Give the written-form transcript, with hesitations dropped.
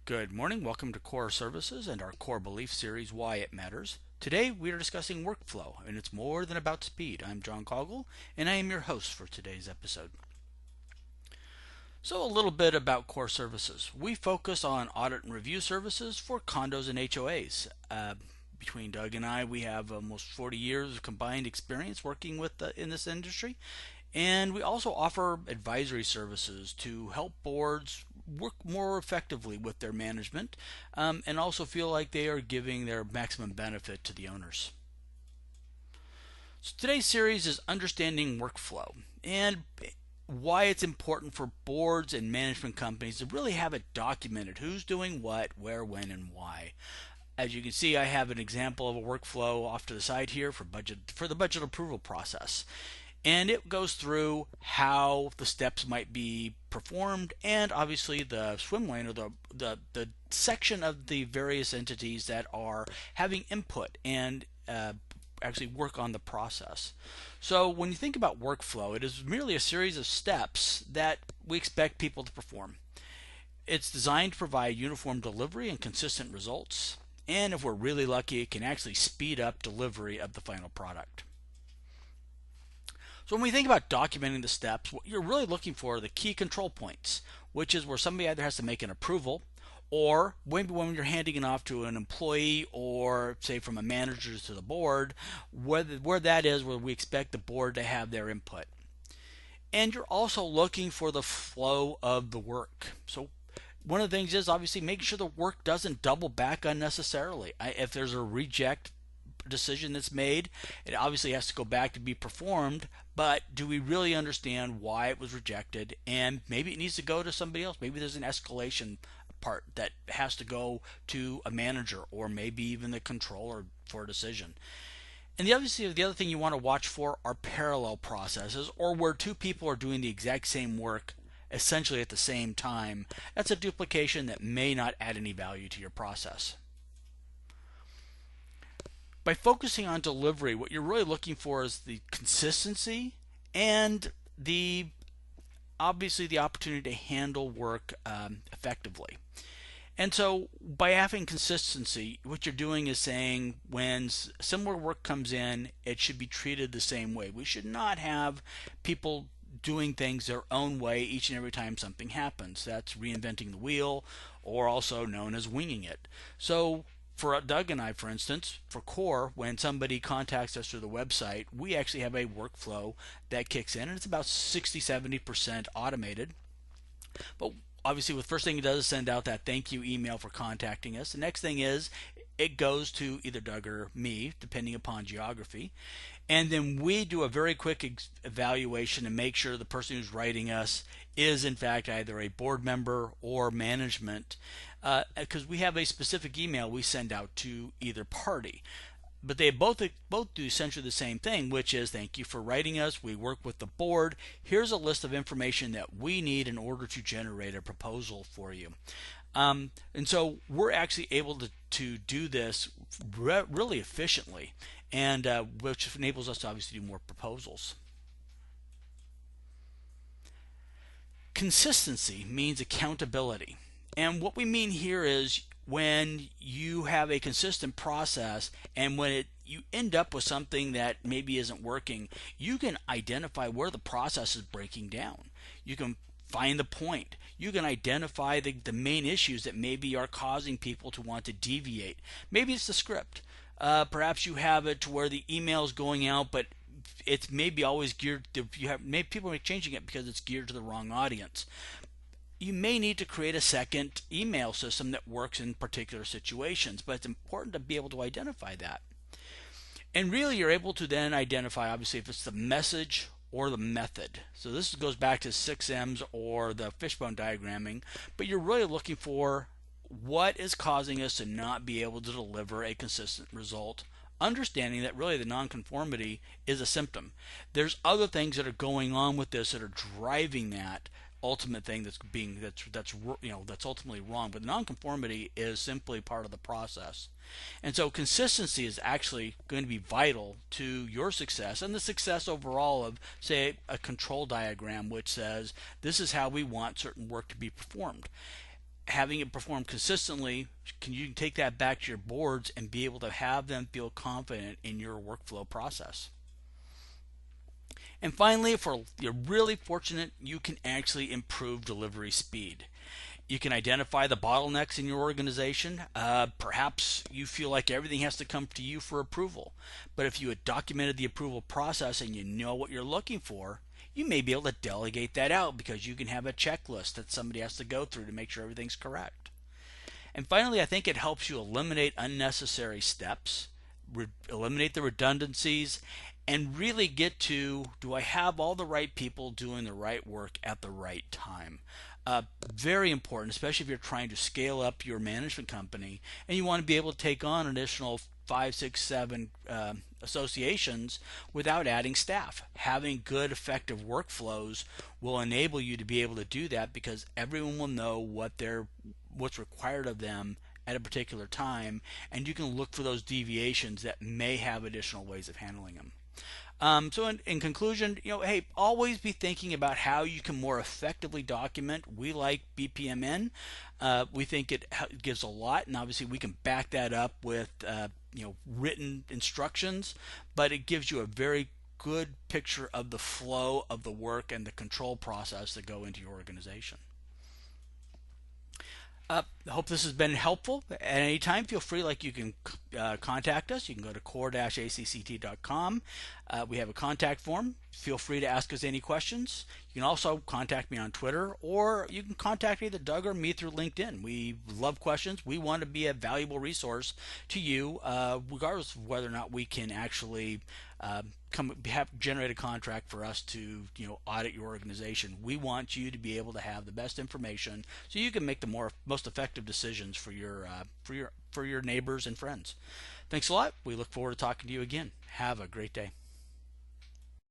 Good morning. Welcome to Core Services and our core belief series, Why It Matters. Today we are discussing workflow, and it's more than about speed. I'm John Coggle, and I am your host for today's episode. So a little bit about Core Services. We focus on audit and review services for condos and HOAs. Between Doug and I, we have almost 40 years of combined experience working in this industry. And we also offer advisory services to help boards work more effectively with their management and also feel like they are giving their maximum benefit to the owners. So today's series is understanding workflow and why it's important for boards and management companies to really have it documented, who's doing what, where, when, and why. As you can see, I have an example of a workflow off to the side here for the budget approval process. And it goes through how the steps might be performed and obviously the swim lane or the section of the various entities that are having input and actually work on the process. So when you think about workflow, it is merely a series of steps that we expect people to perform. It's designed to provide uniform delivery and consistent results, and if we're really lucky, it can actually speed up delivery of the final product. So when we think about documenting the steps, what you're really looking for are the key control points, which is where somebody either has to make an approval or maybe when you're handing it off to an employee or say from a manager to the board, where that is where we expect the board to have their input. And you're also looking for the flow of the work. So one of the things is obviously making sure the work doesn't double back unnecessarily. If there's a reject decision that's made, it obviously has to go back to be performed, but do we really understand why it was rejected? And maybe it needs to go to somebody else. Maybe there's an escalation part that has to go to a manager or maybe even the controller for a decision. And the other thing you want to watch for are parallel processes, or where two people are doing the exact same work essentially at the same time. That's a duplication that may not add any value to your process. By focusing on delivery, what you're really looking for is the consistency and obviously the opportunity to handle work effectively. And so by having consistency, what you're doing is saying when similar work comes in, it should be treated the same way. We should not have people doing things their own way each and every time something happens. That's reinventing the wheel, or also known as winging it. So for Doug and I, for instance, for C.O.R.E, when somebody contacts us through the website, we actually have a workflow that kicks in, and it's about 60-70% automated. But obviously, the first thing it does is send out that thank you email for contacting us. The next thing is it goes to either Doug or me, depending upon geography. And then we do a very quick evaluation and make sure the person who's writing us is in fact either a board member or management, because we have a specific email we send out to either party. But they both do essentially the same thing, which is thank you for writing us. We work with the board. Here's a list of information that we need in order to generate a proposal for you. And so we're actually able to do this really efficiently, and which enables us to obviously do more proposals. Consistency means accountability. And what we mean here is when you have a consistent process and when you end up with something that maybe isn't working, you can identify where the process is breaking down. You can find the point. You can identify the main issues that maybe are causing people to want to deviate. Maybe it's the script. Perhaps you have it to where the email is going out, but it's maybe always geared to, maybe people are changing it because it's geared to the wrong audience. You may need to create a second email system that works in particular situations, but it's important to be able to identify that. And really you're able to then identify obviously if it's the message or the method. So this goes back to 6M's or the fishbone diagramming, but you're really looking for what is causing us to not be able to deliver a consistent result, understanding that really the nonconformity is a symptom. There's other things that are going on with this that are driving that ultimate thing that's ultimately wrong, but nonconformity is simply part of the process. And so consistency is actually going to be vital to your success and the success overall of, say, a control diagram which says this is how we want certain work to be performed. having it performed consistently, you can take that back to your boards and be able to have them feel confident in your workflow process. And finally, if you're really fortunate, you can actually improve delivery speed. You can identify the bottlenecks in your organization. Perhaps you feel like everything has to come to you for approval. But if you had documented the approval process and you know what you're looking for, you may be able to delegate that out because you can have a checklist that somebody has to go through to make sure everything's correct. And finally, I think it helps you eliminate unnecessary steps, eliminate the redundancies, and really get to, do I have all the right people doing the right work at the right time? Very important, especially if you're trying to scale up your management company and you want to be able to take on additional 5, 6, 7 associations without adding staff. Having good, effective workflows will enable you to be able to do that because everyone will know what's required of them at a particular time, and you can look for those deviations that may have additional ways of handling them. So in conclusion, hey, always be thinking about how you can more effectively document. We like BPMN. We think it gives a lot, and obviously we can back that up with written instructions, but it gives you a very good picture of the flow of the work and the control process that go into your organization. I hope this has been helpful. At any time, feel free, you can contact us. You can go to core-acct.com. We have a contact form. Feel free to ask us any questions. You can also contact me on Twitter, or you can contact either Doug or me through LinkedIn. We love questions. We want to be a valuable resource to you, regardless of whether or not we can actually generate a contract for us to audit your organization. We want you to be able to have the best information so you can make the most effective decisions for your neighbors and friends. Thanks a lot. We look forward to talking to you again. Have a great day.